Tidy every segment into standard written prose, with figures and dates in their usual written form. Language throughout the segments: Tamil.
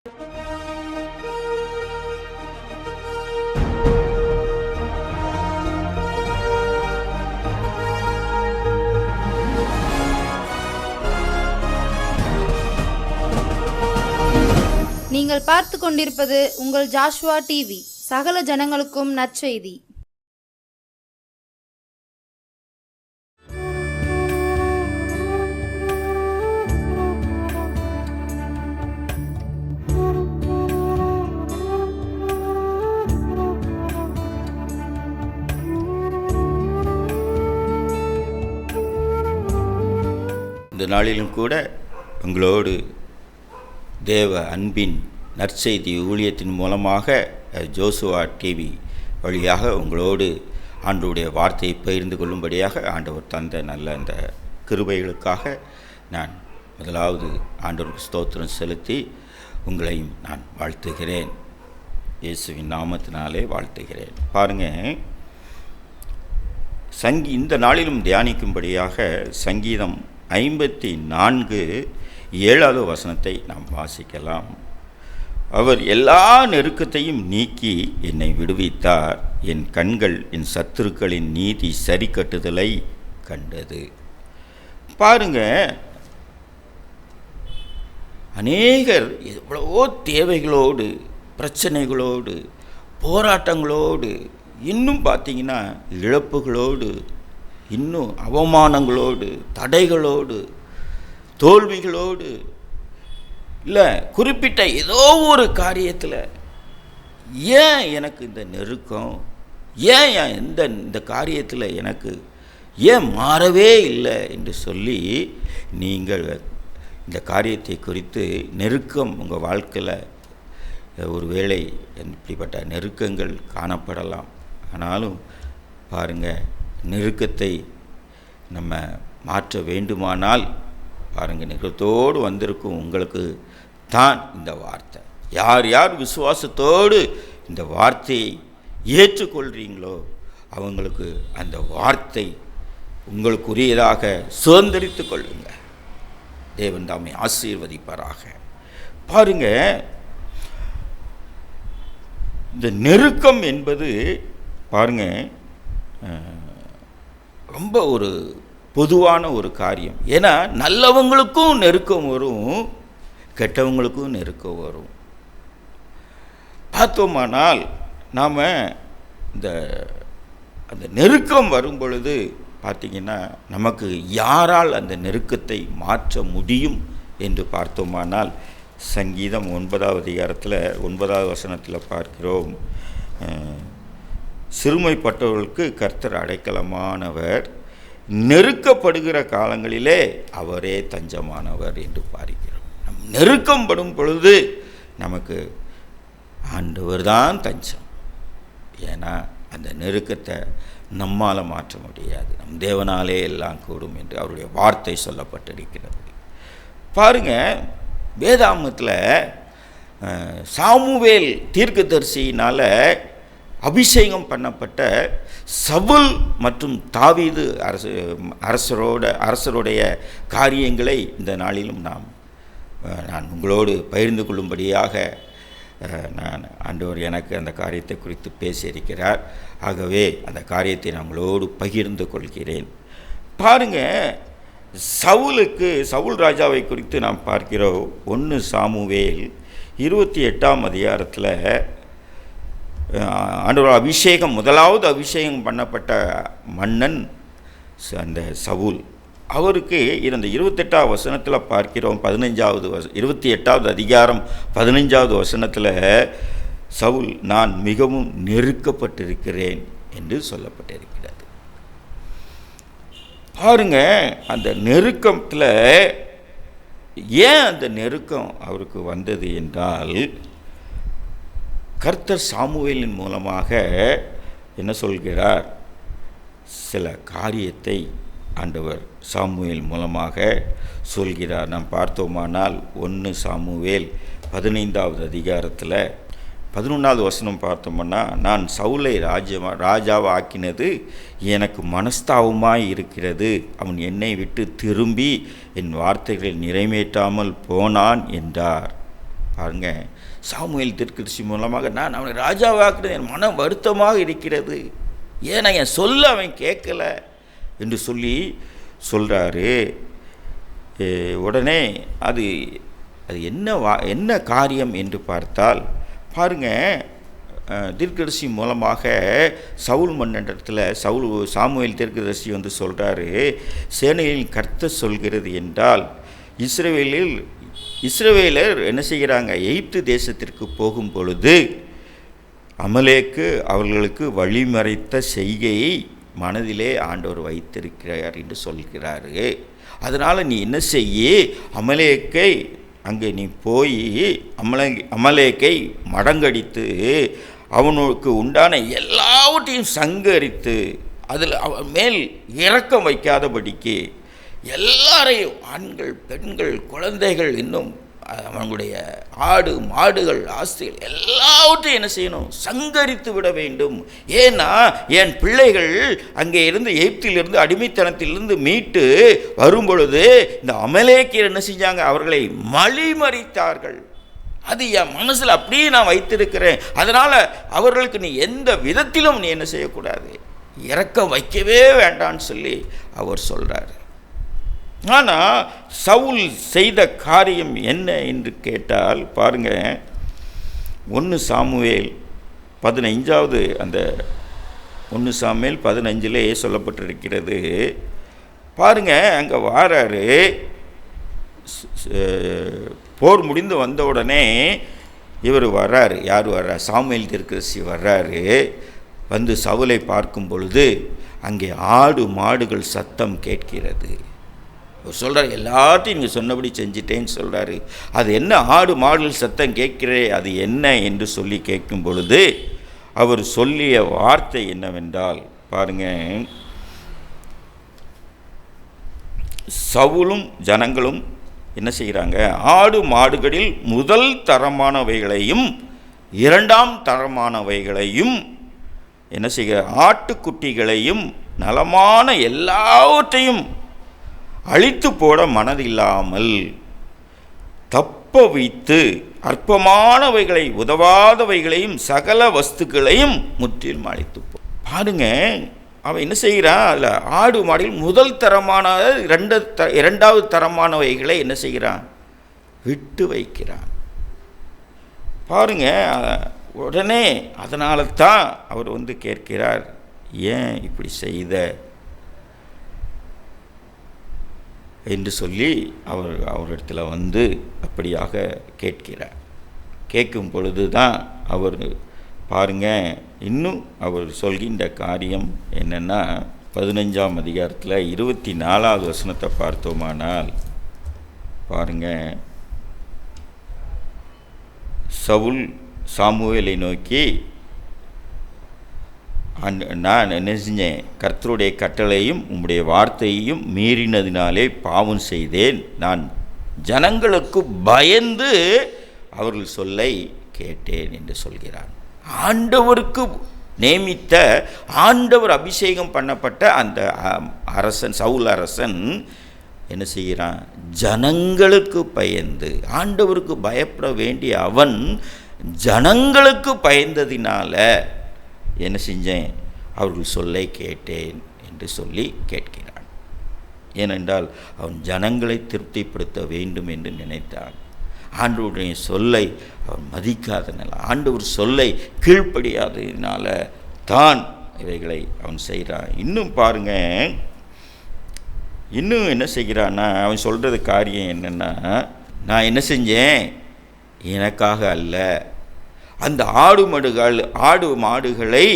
நீங்கள் பார்த்து கொண்டிருப்பது உங்கள் ஜாஷ்வா டிவி. சகல ஜனங்களுக்கும் நற்செய்தி. இந்த நாளிலும் கூட உங்களோடு தேவ அன்பின் நற்செய்தி ஊழியத்தின் மூலமாக ஜோசுவா டிவி வழியாக உங்களோடு ஆண்டவருடைய வார்த்தையை பகிர்ந்து கொள்ளும்படியாக ஆண்டவர் தந்த நல்ல இந்த கிருபைகளுக்காக நான் முதலாவது ஆண்டவருக்கு ஸ்தோத்திரம் செலுத்தி உங்களையும் நான் வாழ்த்துகிறேன். இயேசுவின் நாமத்தினாலே வாழ்த்துகிறேன். பாருங்கள், இந்த நாளிலும் தியானிக்கும்படியாக சங்கீதம் 54:7 வசனத்தை நாம் வாசிக்கலாம். அவர் எல்லா நெருக்கத்தையும் நீக்கி என்னை விடுவித்தார். என் கண்கள் என் சத்துருக்களின் நீதி சரி கட்டுதலை கண்டது. பாருங்க, அநேகர் எவ்வளவோ தேவைகளோடு, பிரச்சனைகளோடு, போராட்டங்களோடு, இன்னும் பார்த்தீங்கன்னா இழப்புகளோடு, இன்னும் அவமானங்களோடு, தடைகளோடு, தோல்விகளோடு, இல்லை குறிப்பிட்ட ஏதோ ஒரு காரியத்தில் ஏன் எனக்கு இந்த நெருக்கம், ஏன் இந்த காரியத்தில் எனக்கு ஏன் மாறவே இல்லை என்று சொல்லி நீங்கள் இந்த காரியத்தை குறித்து நெருக்கம் உங்கள் வாழ்க்கையில் ஒருவேளை இப்படிப்பட்ட நெருக்கங்கள் காணப்படலாம். ஆனாலும் பாருங்கள், நெருக்கத்தை நம்ம மாற்ற வேண்டுமானால் பாருங்கள், நெருக்கத்தோடு வந்திருக்கும் உங்களுக்கு தான் இந்த வார்த்தை. யார் யார் விசுவாசத்தோடு இந்த வார்த்தையை ஏற்றுக்கொள்கிறீங்களோ அவங்களுக்கு அந்த வார்த்தை உங்களுக்குரியதாக சுதந்திரித்து கொள்ளுங்க. தேவன் தாமே ஆசீர்வதிப்பாராக. பாருங்க, இந்த நெருக்கம் என்பது பாருங்க ரொம்ப ஒரு பொதுவான ஒரு காரியம். ஏன்னா நல்லவங்களுக்கும் நெருக்கம் வரும், கெட்டவங்களுக்கும் நெருக்கம் வரும். பார்த்தோமானால் நாம் அந்த நெருக்கம் வரும் பொழுது பார்த்திங்கன்னா நமக்கு யாரால் அந்த நெருக்கத்தை மாற்ற முடியும் என்று பார்த்தோமானால் சங்கீதம் 9வது அதிகாரத்தில் 9வது வசனத்தில் பார்க்கிறோம். சிறுமைப்பட்டவர்களுக்கு கர்த்தர் அடைக்கலமானவர், நெருக்கப்படுகிற காலங்களிலே அவரே தஞ்சமானவர் என்று பார்க்கிறோம். நம் நெருக்கம் படும் பொழுது நமக்கு ஆண்டவர் தான் தஞ்சம். ஏன்னா அந்த நெருக்கத்தை நம்மால் மாற்ற முடியாது, நம் தேவனாலே எல்லாம் கூடும் என்று அவருடைய வார்த்தை சொல்லப்பட்டிருக்கிறது. பாருங்கள், வேதாகமத்தில் சாமுவேல் தீர்க்கதரிசியினால் அபிஷேகம் பண்ணப்பட்ட சவுல் மற்றும் தாவீது அரசருடைய காரியங்களை இந்த நாளிலும் நான் உங்களோடு பகிர்ந்து கொள்ளும்படியாக ஆண்டவர் எனக்கு அந்த காரியத்தை குறித்து பேசியிருக்கிறார். ஆகவே அந்த காரியத்தை நான் உங்களோடு பகிர்ந்து கொள்கிறேன். பாருங்கள், சவுல் ராஜாவை குறித்து நாம் பார்க்கிறோம். 1 சாமுவேல் 28ஆம் அதிகாரத்தில் ஆண்டவர் முதலாவது அபிஷேகம் பண்ணப்பட்ட மன்னன் அந்த சவுல். அவருக்கு இந்த 28ஆவது வசனத்தில் பார்க்கிறோம். 28ஆவது அதிகாரம் 15வது வசனத்தில் சவுல், நான் மிகவும் நெருக்கப்பட்டிருக்கிறேன் என்று சொல்லப்பட்டிருக்கிறது. பாருங்க, அந்த நெருக்கத்தில் ஏன் அந்த நெருக்கம் அவருக்கு வந்தது என்றால், கர்த்தர் சாமுவேலின் மூலமாக என்ன சொல்கிறார், சில காரியத்தை ஆண்டவர் சாமுவேல் மூலமாக சொல்கிறார். நாம் பார்த்தோமானால் 1 சாமுவேல் 15வது அதிகாரத்தில் 11வது வசனம் பார்த்தோம்னா, நான் சவுலை ராஜாவை ஆக்கினது எனக்கு மனஸ்தாபமாய் இருக்கிறது, அவன் என்னை விட்டு திரும்பி என் வார்த்தைகளை நிறைவேற்றாமல் போனான் என்றார். பாருங்க, சாமுவேல் தீர்க்கதரிசி மூலமாக நான் அவனை ராஜாவாக்குறது என் மனம் வருத்தமாக இருக்கிறது, ஏன்னா என் சொல்ல அவன் கேட்கல என்று சொல்லி சொல்கிறாரு. உடனே அது என்ன காரியம் என்று பார்த்தால் பாருங்கள், தீர்க்கதரிசி மூலமாக சவுல் மன்னனிடத்தில் சாமுவேல் தீர்க்கதரிசி வந்து சொல்கிறாரு, சேனையில் கர்த்தர் சொல்கிறது என்றால் இஸ்ரவேலர் என்ன செய்கிறாங்க, எகிப்து தேசத்திற்கு போகும் பொழுது அமலேக்கு அவர்களுக்கு வழிமறைத்த செய்கையை மனதிலே ஆண்டவர் வைத்திருக்கிறார் என்று சொல்கிறாரு. அதனால் நீ என்ன செய்ய, அமலேக்கை அங்கே நீ போய் அமலேக்கை மடங்கடித்து அவனுக்கு உண்டான எல்லாவற்றையும் சங்கரித்து அதில் அவன் மேல் இரக்கம் வைக்காதபடிக்கு எல்லாரையும், ஆண்கள், பெண்கள், குழந்தைகள், இன்னும் அவனுடைய ஆடு மாடுகள், ஆஸ்திகள் எல்லாவற்றையும் என்ன செய்யணும், சங்கரித்து விட வேண்டும். ஏன்னா என் பிள்ளைகள் அங்கே இருந்து எகிப்திலிருந்து அடிமைத்தனத்திலிருந்து மீட்டு வரும்பொழுது இந்த அமலேக்கியர் என்ன செஞ்சாங்க, அவர்களை மலிமறித்தார்கள். அது என் மனசில் அப்படியே நான் வைத்திருக்கிறேன். அதனால் அவர்களுக்கு நீ எந்த விதத்திலும் நீ என்ன செய்யக்கூடாது, இரக்கம் வைக்கவே வேண்டான்னு சொல்லி அவர் சொல்கிறார். ஆனால் சவுல் செய்த காரியம் என்ன என்று கேட்டால் பாருங்கள், 1 சாமுவேல் 15 அந்த 1 சாமுவேல் 15 சொல்லப்பட்டிருக்கிறது. பாருங்கள், அங்கே வாராரு, போர் முடிந்து வந்த உடனே இவர் வர்றாரு. யார் வர்றார், சாமுவேல் தீர்க்கதரிசி வர்றாரு. வந்து சவுலை பார்க்கும் பொழுது அங்கே ஆடு மாடுகள் சத்தம் கேட்கிறது. சொல்கிறார், எல்லாத்தையும் நீங்கள் சொன்னபடி செஞ்சிட்டேன்னு சொல்கிறாரு. அது என்ன ஆடு மாடுகள் சத்தம் கேட்கிறே, அது என்ன என்று சொல்லி கேட்கும் பொழுது அவர் சொல்லிய வார்த்தை என்னவென்றால் பாருங்கள், சவுலும் ஜனங்களும் என்ன செய்கிறாங்க, ஆடு மாடுகளில் முதல் தரமானவைகளையும் 2ஆம் தரமானவைகளையும் என்ன செய்கிற, ஆட்டுக்குட்டிகளையும் நலமான எல்லாவற்றையும் அழித்து போட மனதில்லாமல் தப்ப வைத்து அற்பமானவைகளை உதவாதவைகளையும் சகல வஸ்துக்களையும் முற்றிலும் அழித்து போ. பாருங்க, அவன் என்ன செய்கிறான், அதில் ஆடு மாடில் முதல் தரமான 2வது தரமானவைகளை என்ன செய்கிறான், விட்டு வைக்கிறான். பாருங்க, உடனே அதனால தான் அவர் வந்து கேட்கிறார், ஏன் இப்படி செய்த என்று சொல்லி அவரிடத்தில் வந்து அப்படியாக கேட்கிறார். கேட்கும் பொழுது தான் அவர் பாருங்க, இன்னும் அவர் சொல்கின்ற காரியம் என்னென்னா 15ஆம் அதிகாரத்தில் 24வது வசனத்தை பார்த்தோமானால் பாருங்க, சவுல் சாமுவேலை நோக்கி, நான் என்ன செஞ்சேன், கர்த்தருடைய கட்டளையும் உம்முடைய வார்த்தையையும் மீறினதினாலே பாவம் செய்தேன். நான் ஜனங்களுக்கு பயந்து அவர்கள் சொல்லை கேட்டேன் என்று சொல்கிறான். ஆண்டவருக்கு நியமித்த, ஆண்டவர் அபிஷேகம் பண்ணப்பட்ட அந்த அரசன், சவுல் அரசன் என்ன செய்கிறான், ஜனங்களுக்கு பயந்து, ஆண்டவருக்கு பயப்பட வேண்டிய அவன் ஜனங்களுக்கு பயந்ததினால என்ன செஞ்சேன், அவர்கள் சொல்லை கேட்டேன் என்று சொல்லி கேட்கிறான். ஏனென்றால் அவன் ஜனங்களை திருப்திப்படுத்த வேண்டும் என்று நினைத்தான். ஆண்டவருடைய சொல்லை அவன் மதிக்காதனால, ஆண்டவர் சொல்லை கீழ்ப்படியாததினால தான் இவைகளை அவன் செய்கிறான். இன்னும் பாருங்க, இன்னும் என்ன செய்கிறான்னா, அவன் சொல்கிறது காரியம் என்னென்னா, நான் என்ன செஞ்சேன், எனக்காக அல்ல, அந்த ஆடு மாடுகளை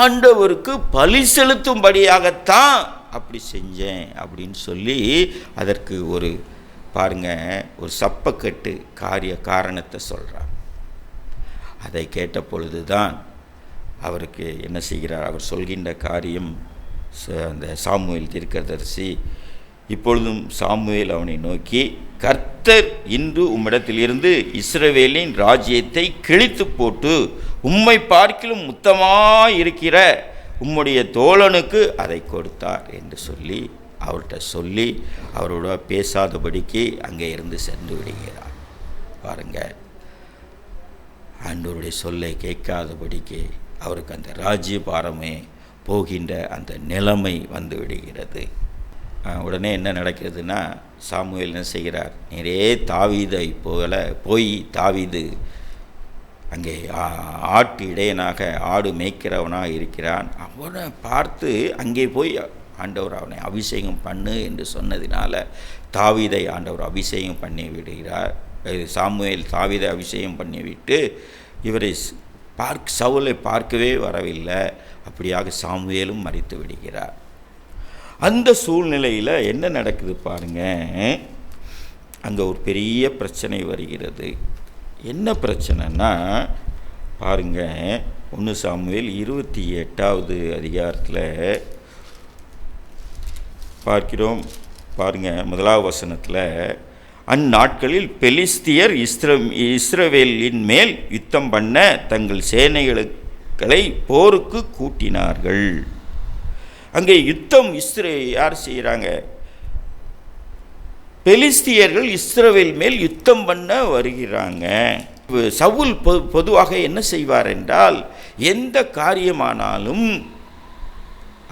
ஆண்டவருக்கு பலி செலுத்தும்படியாகத்தான் அப்படி செஞ்சேன் அப்படின்னு சொல்லி அதற்கு ஒரு பாருங்க, ஒரு சப்பக்கட்டு காரணத்தை சொல்கிறார். அதை கேட்ட பொழுது தான் அவருக்கு என்ன செய்கிறார், அவர் சொல்கின்ற காரியம், அந்த சாமுவேல் தீர்க்கதரிசி, இப்பொழுதும் சாமுவேல் அவனை நோக்கி, கர்த்தர் இன்று உம்மிடத்திலிருந்து இஸ்ரவேலின் ராஜ்யத்தை கிழித்து போட்டு உம்மை பார்க்கிலும் முத்தமாயிருக்கிற உம்முடைய தோழனுக்கு அதை கொடுத்தார் என்று சொல்லி அவர்கிட்ட சொல்லி அவரோட பேசாதபடிக்கு அங்கே இருந்து சென்று விடுகிறார். பாருங்க, ஆண்டவருடைய சொல்லை கேட்காதபடிக்கு அவருக்கு அந்த ராஜ்யபாரமே போகின்ற அந்த நிலைமை வந்து விடுகிறது. உடனே என்ன நடக்கிறதுனா, சாமுவேல் என்ன செய்கிறார், நேரே தாவீதை போய் தாவீது அங்கே ஆட்டு இடையனாக ஆடு மேய்க்கிறவனாக இருக்கிறான், அவனை பார்த்து அங்கே போய் ஆண்டவர் அவனை அபிஷேகம் பண்ணு என்று சொன்னதினால தாவீதை ஆண்டவர் அபிஷேகம் பண்ணி விடுகிறார். சாமுவேல் தாவீதை அபிஷேகம் பண்ணிவிட்டு இவரை சவுலை பார்க்கவே வரவில்லை. அப்படியாக சாமுவேலும் மரித்து விடுகிறார். அந்த சூழ்நிலையில் என்ன நடக்குது பாருங்க, அங்கே ஒரு பெரிய பிரச்சனை வருகிறது. என்ன பிரச்சனைன்னா பாருங்க, 1 சாமுவேல் 28வது அதிகாரத்தில் பார்க்கிறோம். பாருங்க, 1வது வசனத்தில், அந்நாட்களில் பெலிஸ்தியர் இஸ்ரவேலின் மேல் யுத்தம் பண்ண தங்கள் சேனைகளை போருக்கு கூட்டினார்கள். அங்கே யுத்தம் யார் செய்கிறாங்க, பெலிஸ்தியர்கள் இஸ்ரவேல் மேல் யுத்தம் பண்ண வருகிறாங்க. சவுல் பொதுவாக என்ன செய்வார் என்றால், எந்த காரியமானாலும்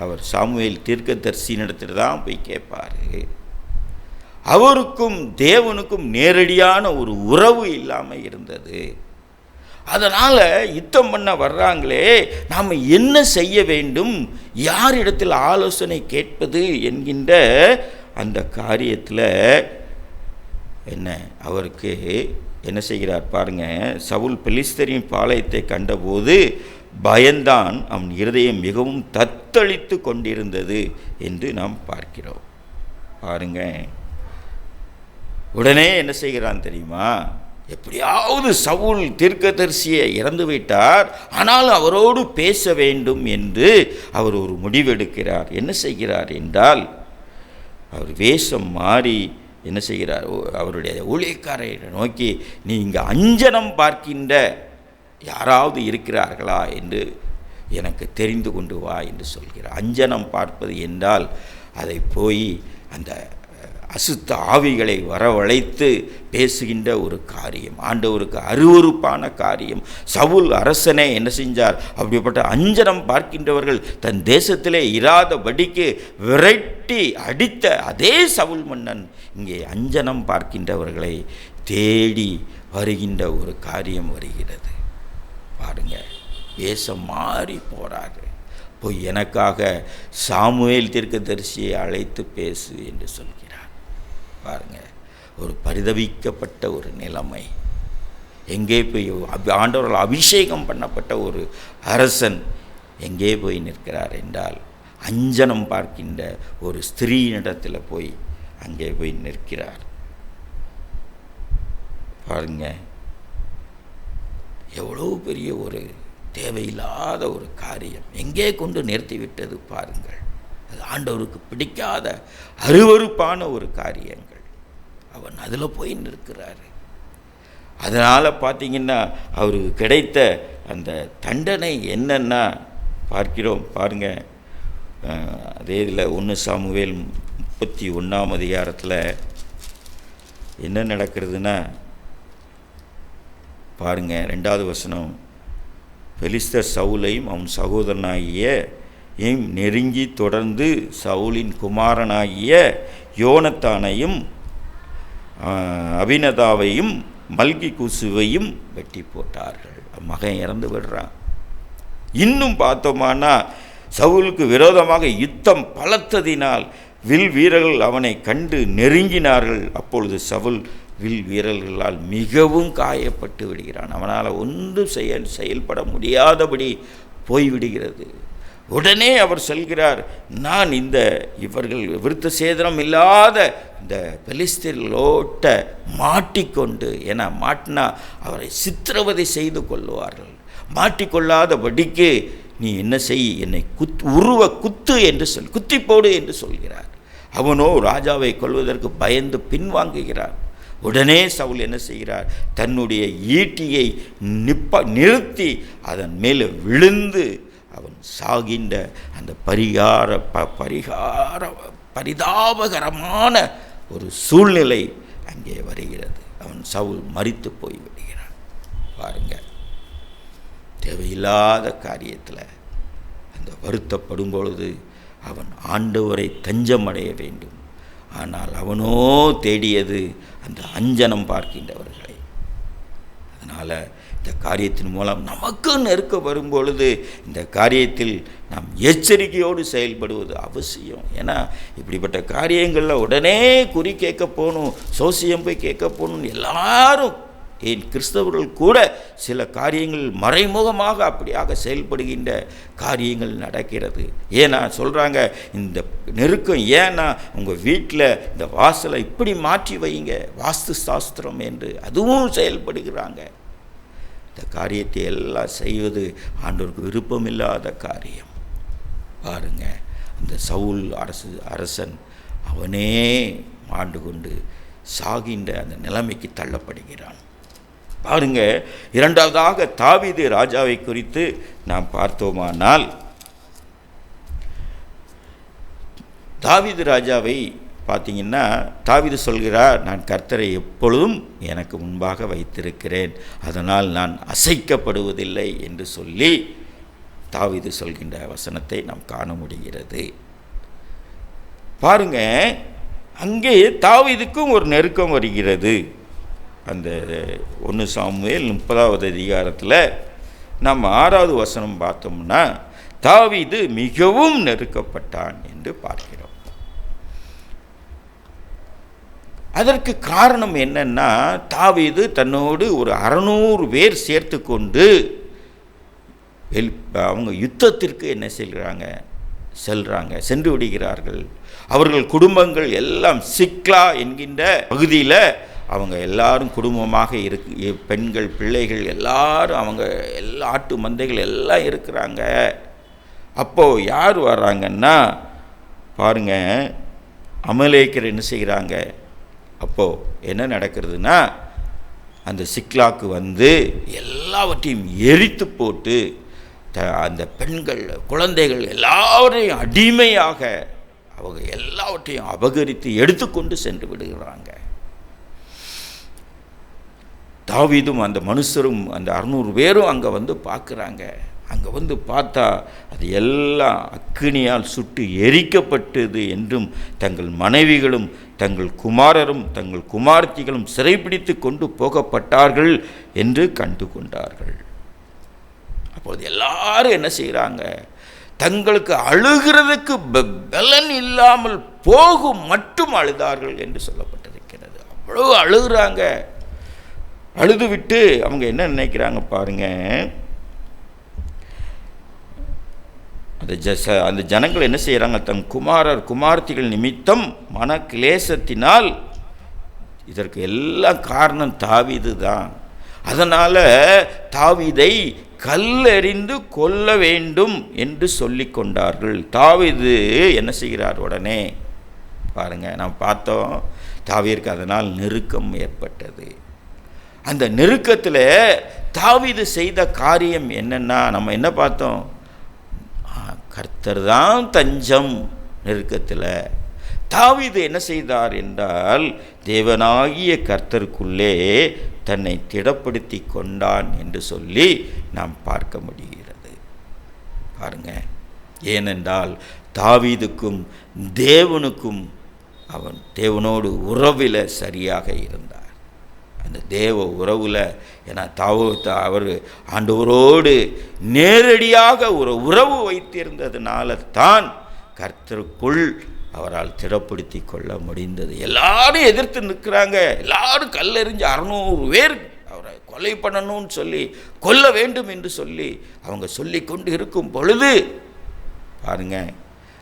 அவர் சாமுவேல் தீர்க்கதரிசியினிடத்தில் தான் போய் கேட்பார். அவருக்கும் தேவனுக்கும் நேரடியான ஒரு உறவு இல்லாமல் இருந்தது. அதனால் யுத்தம் பண்ண வர்றாங்களே, நாம் என்ன செய்ய வேண்டும், யாரிடத்தில் ஆலோசனை கேட்பது என்கின்ற அந்த காரியத்தில் அவருக்கு என்ன செய்கிறார் பாருங்க. சவுல் பெலிஸ்தரின் பாளையத்தை கண்டபோது பயந்தான், அவன் இருதயம் மிகவும் தத்தளித்து கொண்டிருந்தது என்று நாம் பார்க்கிறோம். பாருங்க, உடனே என்ன செய்கிறான் தெரியுமா, எப்படியாவது சவுல் தீர்க்கதரிசியை இறந்து விட்டார், ஆனால் அவரோடு பேச வேண்டும் என்று அவர் ஒரு முடிவெடுக்கிறார். என்ன செய்கிறார் என்றால், அவர் வேஷம் மாறி என்ன செய்கிறார், அவருடைய ஊழியக்காரரை நோக்கி, நீங்கள் அஞ்சனம் பார்க்கின்ற யாராவது இருக்கிறார்களா என்று எனக்கு தெரிந்து கொண்டு வா என்று சொல்கிறார். அஞ்சனம் பார்ப்பது என்றால் அதை போய் அந்த அசுத்த ஆவிகளை வரவழைத்து பேசுகின்ற ஒரு காரியம், ஆண்டவருக்கு அருவருப்பான காரியம். சவுல் அரசனே என்ன செஞ்சார், அப்படிப்பட்ட அஞ்சனம் பார்க்கின்றவர்கள் தன் தேசத்திலே இராதபடிக்கு விரட்டி அடித்த அதே சவுல் மன்னன் இங்கே அஞ்சனம் பார்க்கின்றவர்களை தேடி வருகின்ற ஒரு காரியம் வருகிறது. பாருங்க, வேஷம் மாறி போறாரு. போய் எனக்காக சாமுவேல் தீர்க்கதரிசியை அழைத்து பேசு என்று சொல்கிறார். பாருங்க, ஒரு பரிதவிக்கப்பட்ட ஒரு நிலைமை. எங்கே போய் ஆண்டவரால் அபிஷேகம் பண்ணப்பட்ட ஒரு அரசன் எங்கே போய் நிற்கிறார் என்றால், அஞ்சனம் பார்க்கின்ற ஒரு ஸ்திரீனிடத்தில் போய் அங்கே போய் நிற்கிறார். பாருங்க, எவ்வளோ பெரிய ஒரு தேவையில்லாத ஒரு காரியம் எங்கே கொண்டு நிறுத்திவிட்டது பாருங்கள். அது ஆண்டவருக்கு பிடிக்காத அருவருப்பான ஒரு காரியங்கள். அவன் அதில் போய் நிற்கிறாரு. அதனால் பார்த்தீங்கன்னா அவருக்கு கிடைத்த அந்த தண்டனை என்னன்னா பார்க்கிறோம். பாருங்க, அதே இதில் 1 சாமுவேல் 31ஆம் அதிகாரத்தில் என்ன நடக்கிறதுனா பாருங்க, 2வது வசனம், பெலிஸ்தர் சவுலையும் அவன் சகோதரனாகிய நெருங்கி தொடர்ந்து சவுலின் குமாரனாகிய யோனத்தானையும் அபினதாவையும் மல்கி குசுவையும் வெட்டி போட்டார்கள். மகன் இறந்து விடுறான். இன்னும் பார்த்தோமானா சவுலுக்கு விரோதமாக யுத்தம் பலத்ததினால் வில் வீரர்கள் அவனை கண்டு நெருங்கினார்கள். அப்பொழுது சவுல் வில் வீரர்களால் மிகவும் காயப்பட்டு விடுகிறான். அவனால் ஒன்றும் செயல்பட முடியாதபடி போய்விடுகிறது. உடனே அவர் சொல்கிறார், நான் இவர்கள் விருத்த சேதனம் இல்லாத இந்த பெலிஸ்தர்களோட்ட மாட்டிக்கொண்டு, ஏன்னா மாட்டினா அவரை சித்திரவதை செய்து கொள்வார்கள், மாட்டிக்கொள்ளாதபடிக்கு நீ என்ன செய், என்னை குத்து என்று குத்தி போடு என்று சொல்கிறார். அவனோ ராஜாவை கொல்வதற்கு பயந்து பின்வாங்குகிறார். உடனே சவுல் என்ன செய்கிறார், தன்னுடைய ஈட்டியை நிறுத்தி அதன் மேலே விழுந்து அவன் சாகின்ற அந்த பரிதாபகரமான ஒரு சூழ்நிலை அங்கே வருகிறது. அவன் சவுல் மரித்து போய் விடுகிறான். பாருங்க, தேவையில்லாத காரியத்தில் அந்த வருத்தப்படும் பொழுது அவன் ஆண்டவரை தஞ்சமடைய வேண்டும். ஆனால் அவனோ தேடியது அந்த அஞ்சனம் பார்க்கின்றவர்களை. அதனால் இந்த காரியத்தின் மூலம் நமக்கு நெருக்க வரும்பொழுது இந்த காரியத்தில் நாம் எச்சரிக்கையோடு செயல்படுவது அவசியம். ஏன்னா இப்படிப்பட்ட காரியங்களில் உடனே குறி கேட்க போகணும், சோசியம் போய் கேட்க போகணும்னு எல்லாரும், ஏன் கிறிஸ்தவர்கள் கூட சில காரியங்கள் மறைமுகமாக அப்படியாக செயல்படுகின்ற காரியங்கள் நடக்கிறது. ஏன்னா சொல்கிறாங்க, இந்த நெருக்கம் ஏன்னா உங்கள் வீட்டில் இந்த வாசலை இப்படி மாற்றி வைங்க, வாஸ்து சாஸ்திரம் என்று அதுவும் செயல்படுகிறாங்க. இந்த காரியத்தை எல்லாம் செய்வது ஆண்டவருக்கு விருப்பமில்லாத காரியம். பாருங்க, அந்த சவுல் அரசன் அவனே மாண்டு கொண்டு சாகின்ற அந்த நிலைமைக்கு தள்ளப்படுகிறான். பாருங்க, இரண்டாவதாக தாவீது ராஜாவை குறித்து நாம் பார்த்தோமானால், தாவீது ராஜாவை பார்த்தீங்கன்னா தாவீது சொல்கிறார், நான் கர்த்தரை எப்பொழுதும் எனக்கு முன்பாக வைத்திருக்கிறேன், அதனால் நான் அசைக்கப்படுவதில்லை என்று சொல்லி தாவீது சொல்கின்ற வசனத்தை நாம் காண முடிகிறது. பாருங்க, அங்கே தாவீதுக்கும் ஒரு நெருக்கம் வருகிறது. அந்த 1 சாமுவேல் 30வது அதிகாரத்தில் நம்ம 6வது வசனம் பார்த்தோம்னா, தாவீது மிகவும் நெருக்கப்பட்டான் என்று பார்க்கிறோம். அதற்கு காரணம் என்னன்னா, தாவீது தன்னோடு ஒரு 600 பேர் சேர்த்து கொண்டு அவங்க யுத்தத்திற்கு என்ன சென்று விடுகிறார்கள். அவர்கள் குடும்பங்கள் எல்லாம் சிக்லா என்கின்ற பகுதியில் அவங்க எல்லாரும் குடும்பமாக பெண்கள் பிள்ளைகள் எல்லாரும் அவங்க எல்லா ஆட்டு மந்தைகள் எல்லாம் இருக்கிறாங்க. அப்போது யார் வர்றாங்கன்னா பாருங்க, அமலேக்கர் என்ன செய்கிறாங்க, அப்போது என்ன நடக்கிறதுனா, அந்த சிக்லாக்கு வந்து எல்லாவற்றையும் எரித்து போட்டு அந்த பெண்கள் குழந்தைகள் எல்லாரையும் அடிமையாக அவங்க எல்லாவற்றையும் அபகரித்து எடுத்துக்கொண்டு சென்று விடுகிறாங்க. தாவீதும் அந்த மனுஷரும் அந்த 600 பேரும் அங்கே வந்து பார்க்குறாங்க. அங்கே வந்து பார்த்தா அது எல்லாம் அக்கினியால் சுட்டு எரிக்கப்பட்டது என்றும், தங்கள் மனைவிகளும் தங்கள் குமாரரும் தங்கள் குமார்த்திகளும் சிறைப்பிடித்து கொண்டு போகப்பட்டார்கள் என்று கண்டு கொண்டார்கள். அப்பொழுது எல்லாரும் என்ன செய்கிறாங்க, தங்களுக்கு அழுகிறதுக்கு பலன் இல்லாமல் போகும் மட்டும் அழுதார்கள் என்று சொல்லப்பட்டிருக்கிறது. அவ்வளோ அழுகிறாங்க. அழுது விட்டு அவங்க என்ன நினைக்கிறாங்க பாருங்க, அந்த ஜனங்கள் என்ன செய்கிறாங்க, தன் குமாரர் குமார்த்திகள் நிமித்தம் மன கிளேசத்தினால், இதற்கு எல்லாம் காரணம் தாவீது தான், அதனால் தாவீதை கல்லெறிந்து கொல்ல வேண்டும் என்று சொல்லி கொண்டார்கள். தாவீது என்ன செய்கிறார், உடனே பாருங்க, நாம் பார்த்தோம் தாவீதுக்கு அதனால் நெருக்கம் ஏற்பட்டது. அந்த நெருக்கத்தில் தாவீது செய்த காரியம் என்னன்னா, நம்ம என்ன பார்த்தோம், கர்த்தர் தான் தஞ்சம். நெருக்கத்தில் தாவீது என்ன செய்தார் என்றால், தேவனாகிய கர்த்தருக்குள்ளே தன்னை திடப்படுத்தி கொண்டான் என்று சொல்லி நாம் பார்க்க முடிகிறது. பாருங்க, ஏனென்றால் தாவீதுக்கும் தேவனுக்கும் அவன் தேவனோடு உறவில் சரியாக இருந்தார். அந்த தேவ உறவில், ஏன்னா அவர் ஆண்டவரோடு நேரடியாக ஒரு உறவு வைத்திருந்ததுனால தான் கர்த்தருக்குள் அவரால் திடப்படுத்தி கொள்ள முடிந்தது. எல்லாரும் எதிர்த்து நிற்கிறாங்க, எல்லாரும் கல்லெறிஞ்சு 600 பேர் அவரை கொலை பண்ணணும்னு சொல்லி, கொல்ல வேண்டும் என்று சொல்லி அவங்க சொல்லி கொண்டு இருக்கும் பொழுது பாருங்க,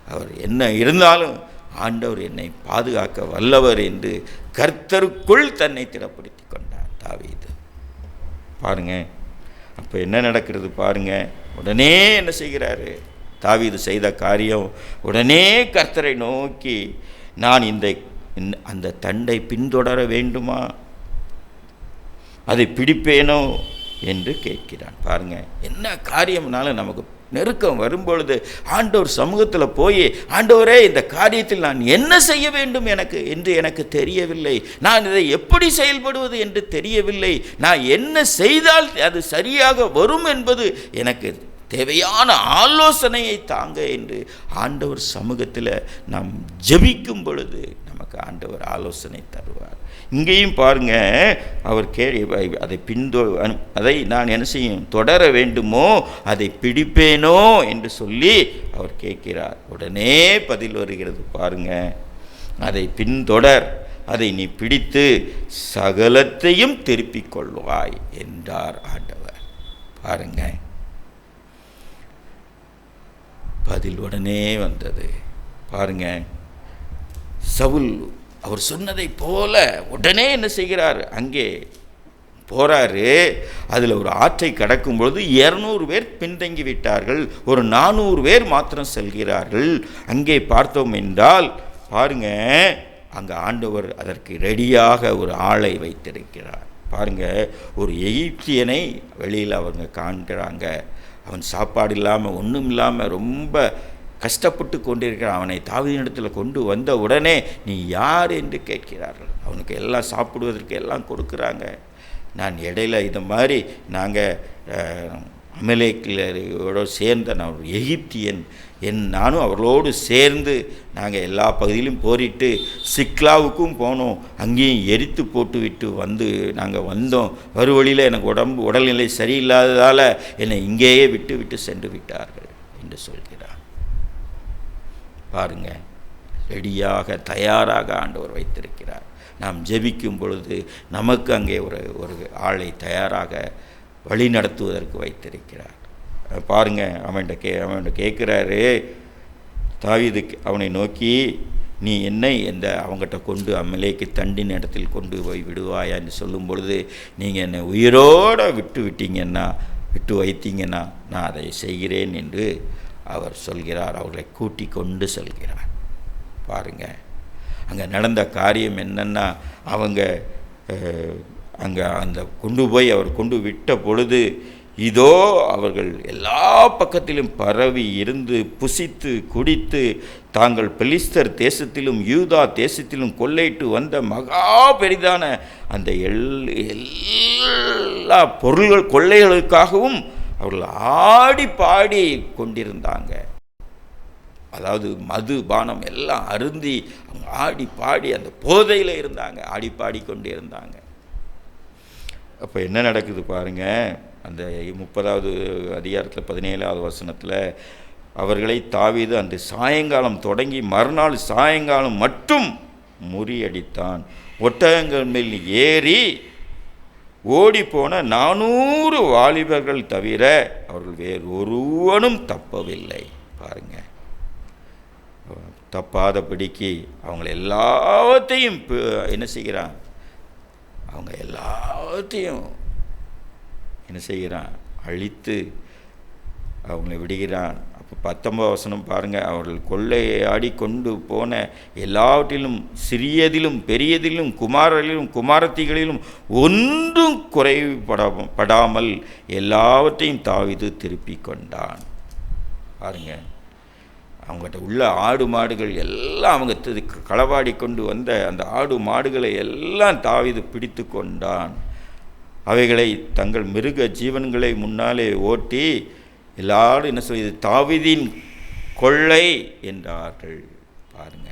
அவர் என்ன இருந்தாலும் ஆண்டவர் என்னை பாதுகாக்க வல்லவர் என்று கர்த்தருக்குள் தன்னை திடப்படுத்தி கொண்டார் தாவீது. பாருங்க, அப்போ என்ன நடக்கிறது பாருங்க, உடனே என்ன செய்கிறாரு தாவீது செய்த காரியம், உடனே கர்த்தரை நோக்கி, நான் அந்த தண்டை பின்தொடர வேண்டுமா, அதை பிடிப்பேனோ என்று கேட்கிறான். பாருங்க, என்ன காரியம்னாலும் நமக்கு நெருக்கம் வரும்பொழுது ஆண்டவர் சமூகத்தில் போய், ஆண்டவரே இந்த காரியத்தில் நான் என்ன செய்ய வேண்டும் என்று எனக்கு தெரியவில்லை, நான் இதை எப்படி செயல்படுவது என்று தெரியவில்லை, நான் என்ன செய்தால் அது சரியாக வரும் என்பது எனக்கு தேவையான ஆலோசனையை தாங்க என்று ஆண்டவர் சமூகத்தில் நாம் ஜெபிக்கும் பொழுது நமக்கு ஆண்டவர் ஆலோசனை தருவார். இங்கேயும் பாருங்க, அவர் அதை நான் என்ன செய்யும், தொடர வேண்டுமோ அதை பிடிப்பேனோ என்று சொல்லி அவர் கேட்கிறார். உடனே பதில் வருகிறது பாருங்க, அதை பின்தொடர், அதை நீ பிடித்து சகலத்தையும் திருப்பிக் கொள்வாய் என்றார் ஆண்டவர். பாருங்க, பதில் உடனே வந்தது. பாருங்க, சவுல் அவர் சொன்னதை போல உடனே என்ன செய்கிறார், அங்கே போறாரு. அதில் ஒரு ஆற்றை கடக்கும் பொழுது 200 பேர் பின்தங்கி விட்டார்கள், ஒரு 400 பேர் மாத்திரம் செல்கிறார்கள். அங்கே பார்த்தோம் என்றால் பாருங்க, அங்கே ஆண்டவர் அதற்கு ரெடியாக ஒரு ஆளை வைத்திருக்கிறார். பாருங்க, ஒரு எகிப்தியனை வெளியில் அவங்க காண்கிறாங்க. அவன் சாப்பாடு இல்லாமல் ஒன்றும் இல்லாமல் ரொம்ப கஷ்டப்பட்டு கொண்டிருக்கிறான். அவனை தாவீதினிடத்தில் கொண்டு வந்த உடனே நீ யார் என்று கேட்கிறார்கள். அவனுக்கு எல்லாம் சாப்பிடுவதற்கு எல்லாம் கொடுக்குறாங்க. நான் இடையில இது மாதிரி நாங்கள் அமலேக்கிலோடு சேர்ந்த நான் ஒரு எகிப்தியன், நானும் அவர்களோடு சேர்ந்து நாங்கள் எல்லா பகுதியிலும் போரிட்டு சிக்லாவுக்கும் போனோம், அங்கேயும் எரித்து போட்டு விட்டு நாங்கள் வந்தோம். வழியில் எனக்கு உடல்நிலை சரியில்லாததால் என்னை இங்கேயே விட்டு சென்று விட்டார்கள் என்று சொல்கிறார். பாருங்க, ரெடியாக தயாராக ஆண்டவர் வைத்திருக்கிறார். நாம் ஜெபிக்கும் பொழுது நமக்கு அங்கே ஒரு ஆளை தயாராக வழி நடத்துவதற்கு வைத்திருக்கிறார். பாருங்க, அவன்கிட்ட கேட்குறாரு தாவீது அவனை நோக்கி, நீ என்னை அவங்ககிட்ட கொண்டு அமலேக்கு தண்டின் இடத்தில் கொண்டு போய் விடுவாயா என்று சொல்லும் பொழுது, நீங்கள் என்னை உயிரோடு விட்டு வைத்தீங்கன்னா நான் அதை செய்கிறேன் என்று அவர் சொல்கிறார். அவர்களை கூட்டி கொண்டு செல்கிறார். பாருங்க, அங்கே நடந்த காரியம் என்னன்னா, அவங்க அங்கே அவர் கொண்டு விட்ட பொழுது இதோ அவர்கள் எல்லா பக்கத்திலும் பரவி இருந்து புசித்து குடித்து தாங்கள் பெலிஸ்தர் தேசத்திலும் யூதா தேசத்திலும் கொள்ளையிட்டு வந்த மகா பெரிதான அந்த எல்லா கொள்ளைகளுக்காகவும் அவர்கள் ஆடி பாடி கொண்டிருந்தாங்க. அதாவது மது பானம் எல்லாம் அருந்தி அவங்க ஆடி பாடி அந்த போதையில் இருந்தாங்க, ஆடி பாடி கொண்டு இருந்தாங்க. அப்போ என்ன நடக்குது பாருங்க, அந்த 30வது அதிகாரத்தில் 17வது வசனத்தில், அவர்களை தாவீது அந்த சாயங்காலம் தொடங்கி மறுநாள் சாயங்காலம் மட்டும் முறியடித்தான். ஒட்டகங்கள் மேல் ஏறி ஓடிப்போன 400 வாலிபர்கள் தவிர அவர்கள் வேறு ஒருவனும் தப்பவில்லை. பாருங்க, தப்பாதபடிக்கு அவங்கள எல்லாத்தையும் என்ன செய்கிறான், அவங்க எல்லாத்தையும் என்ன செய்கிறான், அழித்து அவங்களை விடுகிறான். அப்போ 19 வசனம் பாருங்கள், அவர்கள் கொள்ளையாடி கொண்டு போன எல்லாவற்றிலும் சிறியதிலும் பெரியதிலும் குமாரரிலும் குமாரத்திகளிலும் ஒன்றும் குறைபடாமல் எல்லாவற்றையும் தாவீது திருப்பி கொண்டான். பாருங்க, அவங்ககிட்ட உள்ள ஆடு மாடுகள் எல்லாம் அவங்க களவாடி கொண்டு வந்த அந்த ஆடு மாடுகளை எல்லாம் தாவீது பிடித்து கொண்டான். அவைகளை தங்கள் மிருக ஜீவன்களை முன்னாலே ஓட்டி எல்லாரும் என்ன சொல்லுது, தாவீதின் கொள்ளை என்றார்கள். பாருங்க,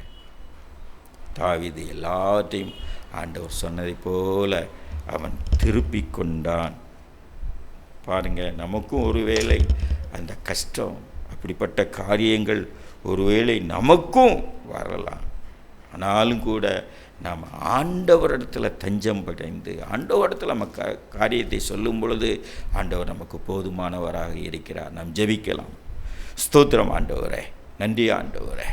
தாவீது எல்லாத்தையும் ஆண்டவர் சொன்னதை போல அவன் திருப்பி கொண்டான். பாருங்க, நமக்கும் ஒருவேளை அந்த கஷ்டம், அப்படிப்பட்ட காரியங்கள் ஒருவேளை நமக்கும் வரலாம். ஆனாலும் கூட நாம் ஆண்டவரிடத்தில் தஞ்சம் படைந்து ஆண்டவரிடத்தில் நம்ம காரியத்தை சொல்லும் பொழுது ஆண்டவர் நமக்கு போதுமானவராக இருக்கிறார். நாம் ஜெபிக்கலாம். ஸ்தோத்திரம் ஆண்டவரே, நன்றி ஆண்டவரே.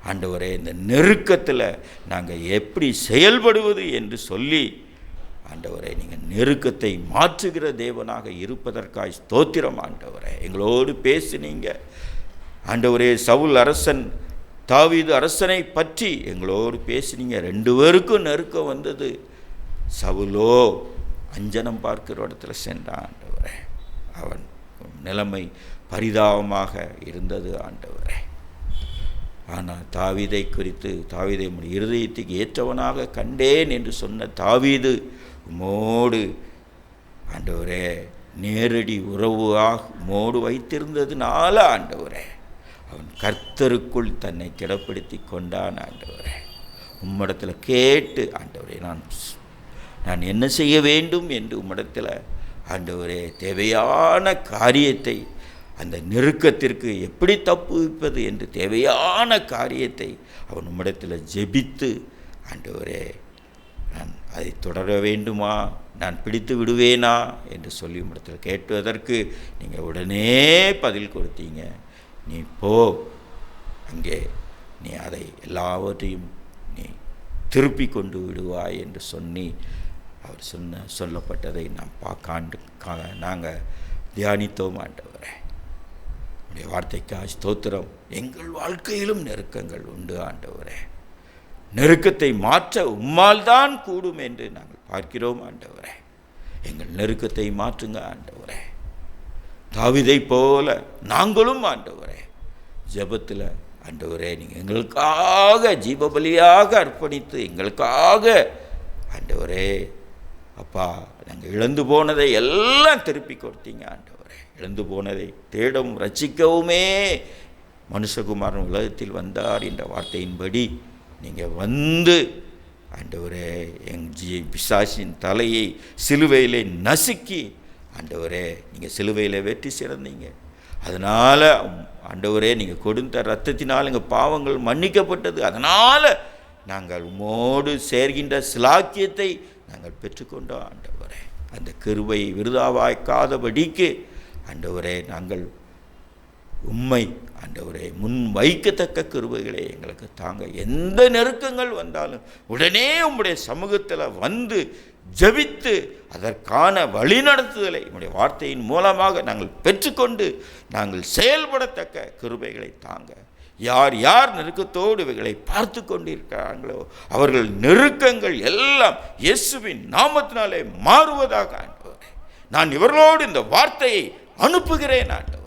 ஆண்டவரே, இந்த நெருக்கத்தில் நாங்கள் எப்படி செயல்படுவது என்று சொல்லி ஆண்டவரே, நீங்கள் நெருக்கத்தை மாற்றுகிற தேவனாக இருப்பதற்காய் ஸ்தோத்திரம் ஆண்டவரே. எங்களோடு பேசினீங்க ஆண்டவரே. சவுல் அரசன் தாவீது அரசனை பற்றி எங்களோடு பேசினீங்க. 2 பேருக்கும் நெருக்கம் வந்தது. சவுலோ அஞ்சனம் பார்க்கிற இடத்துல சென்றான் ஆண்டவரே. அவன் நிலைமை பரிதாபமாக இருந்தது ஆண்டவரே. ஆனால் தாவீதை குறித்து, தாவீதை உம்முடைய இருதயத்துக்கு ஏற்றவனாக கண்டேன் என்று சொன்ன தாவீது உம்மோடு ஆண்டவரே நேரடி உறவாக உம்மோடு வைத்திருந்ததுனால ஆண்டவரே அவன் கர்த்தருக்குள் தன்னை கிடப்படுத்தி கொண்டான் ஆண்டவரே. உம்மிடத்தில் கேட்டு ஆண்டவரே நான் என்ன செய்ய வேண்டும் என்று உம்மிடத்தில் ஆண்டவரே தேவையான காரியத்தை, அந்த நெருக்கத்திற்கு எப்படி தப்புவிப்பது என்று தேவையான காரியத்தை அவன் உம்மிடத்தில் ஜெபித்து ஆண்டவரே நான் அதை தொடர வேண்டுமா, நான் பிடித்து விடுவேனா என்று சொல்லி உம்மிடத்தில் கேட்டதற்கு நீங்கள் உடனே பதில் கொடுத்தீங்க. நீ போ, அங்கே நீ அதை எல்லாவற்றையும் நீ திருப்பி கொண்டு விடுவாய் என்று சொல்லி அவர் சொல்லப்பட்டதை நாம் நாங்கள் தியானித்தோம் ஆண்டவரே. உடைய வார்த்தைக்காக ஸ்தோத்திரம். எங்கள் வாழ்க்கையிலும் நெருக்கங்கள் உண்டு ஆண்டவரே. நெருக்கத்தை மாற்ற உம்மால் தான் கூடும் என்று நாங்கள் பார்க்கிறோம் ஆண்டவரே. எங்கள் நெருக்கத்தை மாற்றுங்க ஆண்டவரே. தாவீதை போல நாங்களும் ஆண்டவரே ஜெபத்தில் ஆண்டவரே நீங்கள் எங்களுக்காக ஜீவபலியாக அர்ப்பணித்து எங்களுக்காக ஆண்டவரே அப்பா நாங்கள் இழந்து போனதை எல்லாம் திருப்பி கொடுத்தீங்க ஆண்டவரே. இழந்து போனதை தேடவும் ரட்சிக்கவுமே மனுஷகுமாரன் உலகத்தில் வந்தார் என்ற வார்த்தையின்படி நீங்கள் வந்து ஆண்டவரே பிசாசின் தலையை சிலுவையிலே நசுக்கி ஆண்டவரே நீங்கள் சிலுவையில் வெற்றி சிறந்தீங்க. அதனால் ஆண்டவரே நீங்கள் கொடுத்த இரத்தத்தினால் எங்கள் பாவங்கள் மன்னிக்கப்பட்டது. அதனால் நாங்கள் உம்மோடு சேர்கின்ற சிலாக்கியத்தை நாங்கள் பெற்றுக்கொண்டோம் ஆண்டவரே. அந்த கிருபை விருதாவாய்க்காதபடிக்கு ஆண்டவரே நாங்கள் உம்மை ஆண்டவரே முன் வைக்கத்தக்க கிருபைகளை எங்களுக்கு தாங்க. எந்த நெருக்கங்கள் வந்தாலும் உடனே உம்முடைய சமூகத்தில் வந்து ஜெபித்து அதற்கான வழிநடத்துதலை உம்முடைய வார்த்தையின் மூலமாக நாங்கள் பெற்றுக்கொண்டு நாங்கள் செயல்படத்தக்க கிருபைகளை தாங்க. யார் யார் நெருக்கத்தோடு இவைகளை பார்த்து கொண்டிருக்கிறார்களோ அவர்கள் நெருக்கங்கள் எல்லாம் இயேசுவின் நாமத்தினாலே மாறுவதாக ஆண்டவரே. நான் இவர்களோடு இந்த வார்த்தையை அனுப்புகிறேன் ஆண்டவரே.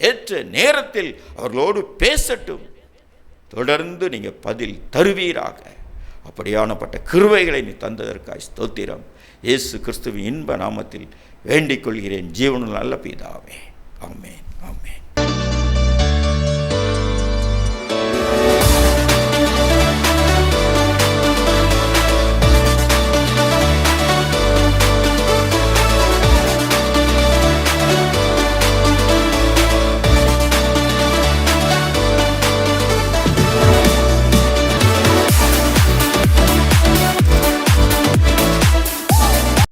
ஏற்ற நேரத்தில் அவர்களோடு பேசட்டும். தொடர்ந்து நீங்கள் பதில் தருவீராக. அப்படியானப்பட்ட கிருபைகளை நீ தந்ததற்காய் ஸ்தோத்திரம். இயேசு கிறிஸ்துவின் இன்ப நாமத்தில் வேண்டிக் கொள்கிறேன் ஜீவனுள்ள நல்ல பிதாவே. ஆமென், ஆமென்.